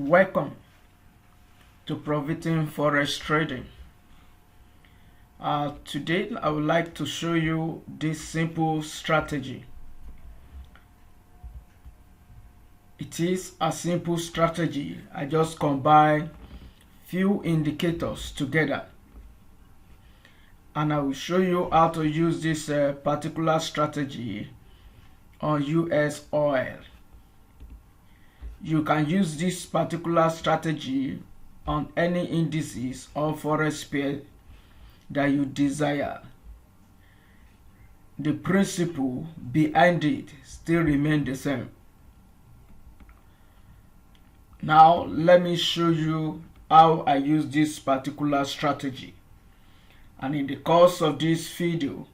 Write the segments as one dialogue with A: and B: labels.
A: Welcome to Profiting Forex Trading. Today I would like to show you this simple strategy. It is a simple strategy. I just combine few indicators together, and I will show you how to use this particular strategy on US oil. You can use this particular strategy on any indices or forex pair that you desire. The principle behind it still remains the same. Now let me show you how I use this particular strategy, and in the course of this video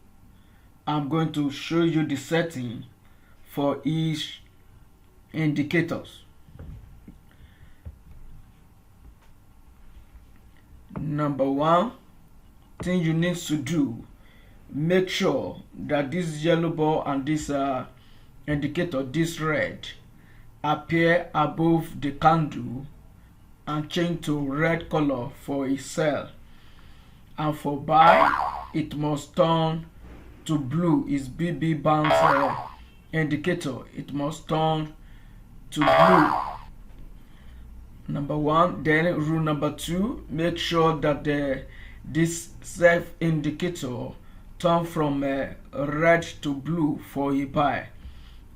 A: I'm going to show you the setting for each indicators. Number one thing you need to do, make sure that this yellow ball and this indicator, this red, appear above the candle and change to red color for a sell, and for buy it must turn to blue. Is BB bounce indicator, it must turn to blue. Number one. Then rule number two, make sure that this self indicator turn from red to blue for a buy.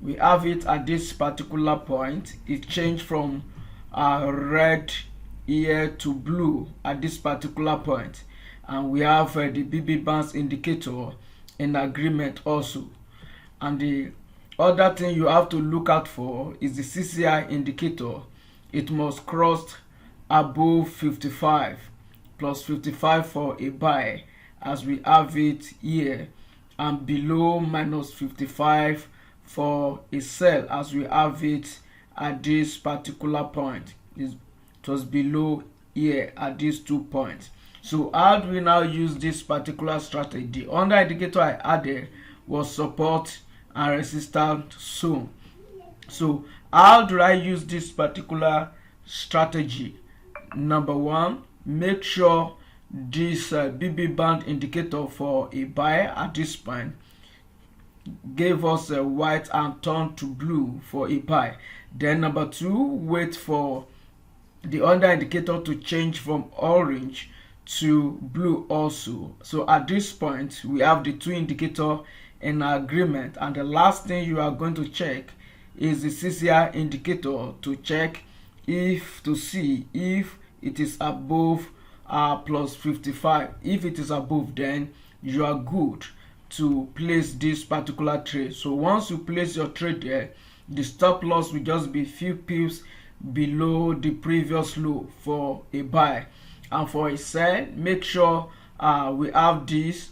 A: We have it at this particular point. It changed from red here to blue at this particular point, and we have the BB bounce indicator in agreement also. And the other thing you have to look out for is the CC1 indicator. It must cross above 55 plus 55 for a buy, as we have it here, and below minus 55 for a sell, as we have it at this particular point. It was below here at these 2 points. So how do we now use this particular strategy? The other indicator I added was support and resistance zone. So how do I use this particular strategy? Number one, make sure this BB band indicator for a buy at this point gave us a white and turn to blue for a buy. Then number two, wait for the other indicator to change from orange to blue also. So at this point we have the two indicators in agreement, and the last thing you are going to check is the CCI indicator to check to see if it is above plus 55. If it is above, then you are good to place this particular trade. So once you place your trade there, the stop loss will just be few pips below the previous low for a buy. And for a sell, make sure we have this,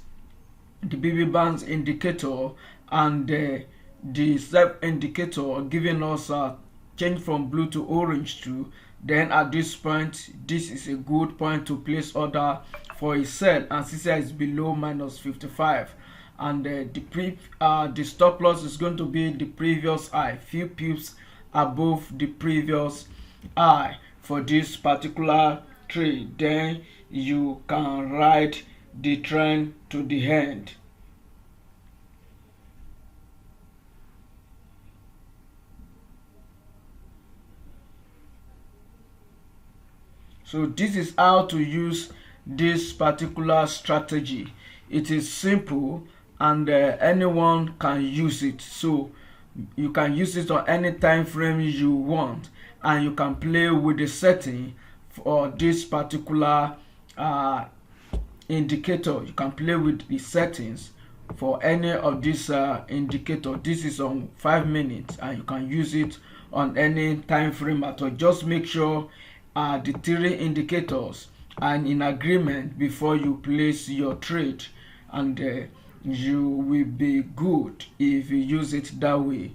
A: the BB bands indicator and the self indicator giving us a change from blue to orange too. Then at this point, this is a good point to place order for a sell, and CCI is below minus 55, and the stop loss is going to be the previous high, few pips above the previous high for this particular trade. Then you can ride the trend to the end. So this is how to use this particular strategy. It is simple, and anyone can use it. So you can use it on any time frame you want, and you can play with the setting for this particular indicator. You can play with the settings for any of this indicator. This is on 5 minutes, and you can use it on any time frame at all. Just make sure the 3 indicators are in agreement before you place your trade, and you will be good if you use it that way.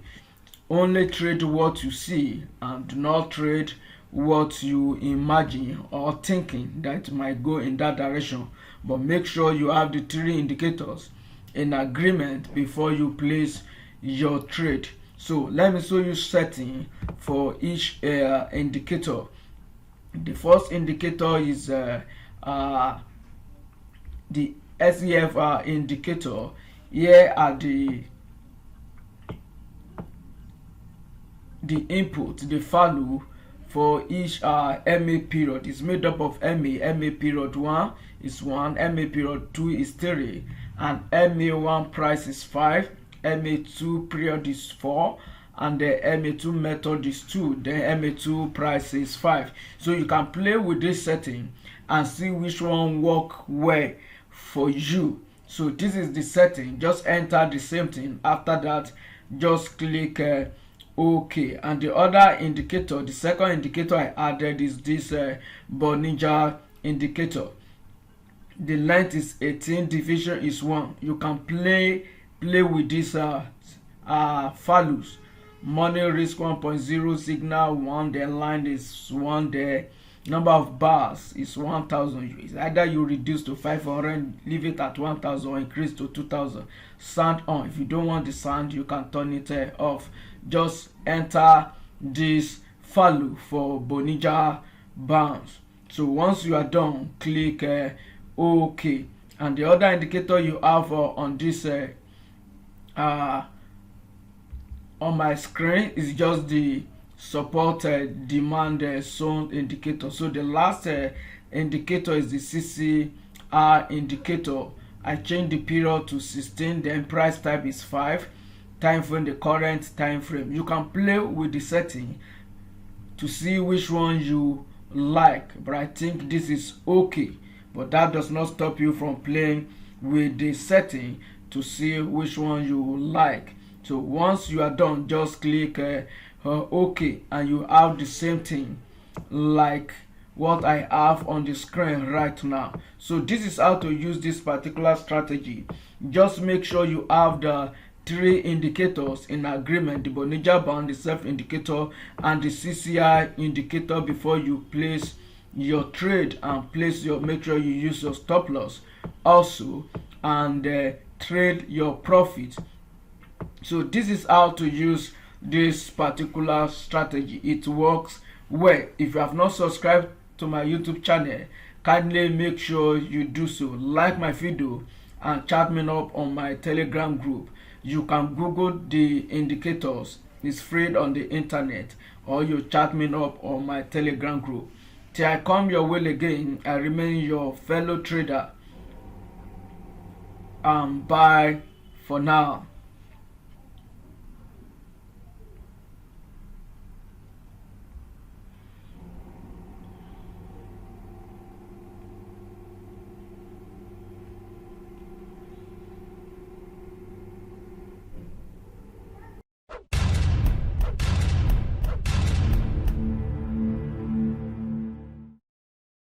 A: Only trade what you see, and do not trade what you imagine or thinking that might go in that direction. But make sure you have the 3 indicators in agreement before you place your trade. So let me show you setting for each indicator. The first indicator is the SEF indicator. Here are the input, the value for each MA period. Is made up of MA period 1 is 1, MA period 2 is 3, and MA1 price is 5, MA2 period is 4, and the MA2 method is 2, the MA2 price is 5. So you can play with this setting and see which one work well for you. So this is the setting. Just enter the same thing. After that, just click OK. And the other indicator, the second indicator I added is this Bollinger indicator. The length is 18, division is 1. You can play with these values. Money risk 1.0, signal 1, the line is 1, the number of bars is 1000. Either you reduce to 500, leave it at 1000, or increase to 2000. Sound on. If you don't want the sound, you can turn it off. Just enter this value for Bollinger Bands. So once you are done, click OK. And the other indicator you have on this on my screen is just the support demand zone indicator. So the last indicator is the CC1 indicator. I change the period to 16, then price type is 5, time frame the current time frame. You can play with the setting to see which one you like, but I think this is okay. But that does not stop you from playing with the setting to see which one you like. So once you are done, just click OK, and you have the same thing like what I have on the screen right now. So this is how to use this particular strategy. Just make sure you have the 3 indicators in agreement: the Bollinger Band, the SEFC indicator, and the CC1 indicator before you place your trade, and make sure you use your stop loss also, and trade your profit. So this is how to use this particular strategy. It works well. If you have not subscribed to my YouTube channel, kindly make sure you do so. Like my video and chat me up on my Telegram group. You can Google the indicators. It's free on the internet, or you chat me up on my Telegram group. Till I come your way again, I remain your fellow trader. Bye for now.